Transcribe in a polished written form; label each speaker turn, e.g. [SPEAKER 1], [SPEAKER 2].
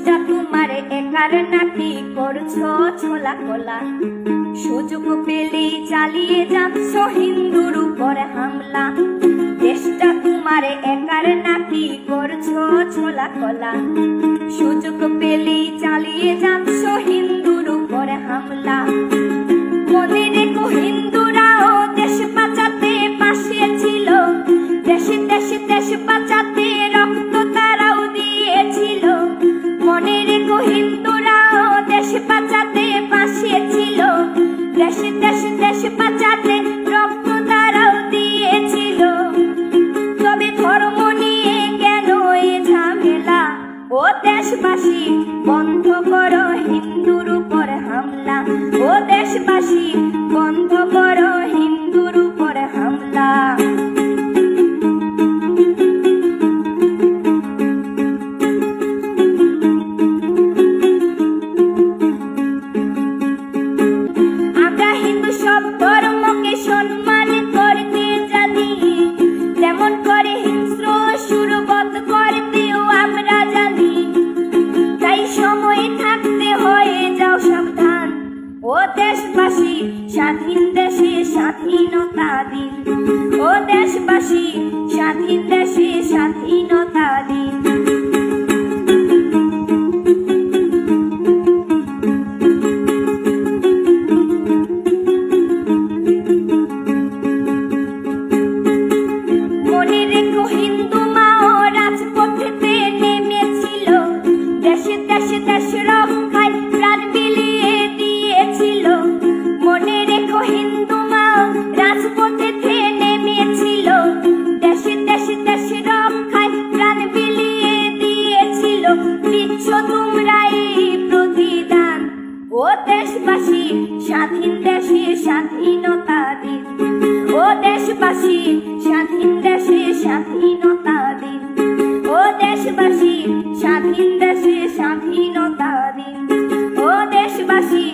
[SPEAKER 1] দেশটা তোমার একার নাকি করছো ছোলা কোলা? সুযোগ পেলেই চালিয়ে যাচ্ছ হিন্দুর উপর হামলা। দেশটা তোমার একার নাকি করছো ছোলা কোলা? সুযোগ পেলেই চালিয়ে যাচ্ছ হিন্দুর উপর হামলা। মনে রেখো হিন্দুরাও দেশ বাঁচাতে পাশে ছিল, দেশে দেশে দেশ বাঁচাতে রক্ত তারাও দিয়েছিল। মনে রেখো হিন্দুরাও দেশ বাঁচাতে পাশে ছিল, দেশে দেশে দেশ বাঁচাতে রক্ত তারাও দিয়েছিল। তবে ধর্ম নিয়ে কেন এ ঝামেলা? ও দেশবাসী বন্ধ করো হিন্দুর উপর হামলা। ও দেশবাসী বন্ধ করো হিন্দুর উপর হামলা। আমরা হিন্দু সব ধর্মকে সম্মান করতে জানি, তেমন করে হিংস্র সুরবধ করতেও আমরা জানি। তাই সময় থাকতে হয়ে যাও সাবধান। ও দেশবাসী স্বাধীন দেশে স্বাধীনতা দিন। ও দেশবাসী স্বাধীন দেশে স্বাধীনতা দিন। মনে রেখো হিন্দু মাও রাজপথেতে নেমেছিল, দেশে দেশে দেশ রক্ষায় প্রাণ বিলিয়ে দিয়েছিল। মনে রেখো হিন্দু মাও রাজপথেতে নেমেছিল, দেশে দেশে দেশ রক্ষায় প্রাণ বিলিয়ে দিয়েছিল। দিচ্ছ তোমরা এই প্রতিদান। ও দেশবাসী স্বাধীন দেশে স্বাধীনতা দিন। ও দেশবাসী স্বাধীন দেশে স্বাধীনতা দিন। ও দেশবাসী স্বাধীন দেশে স্বাধীনতা দিন। ও দেশবাসী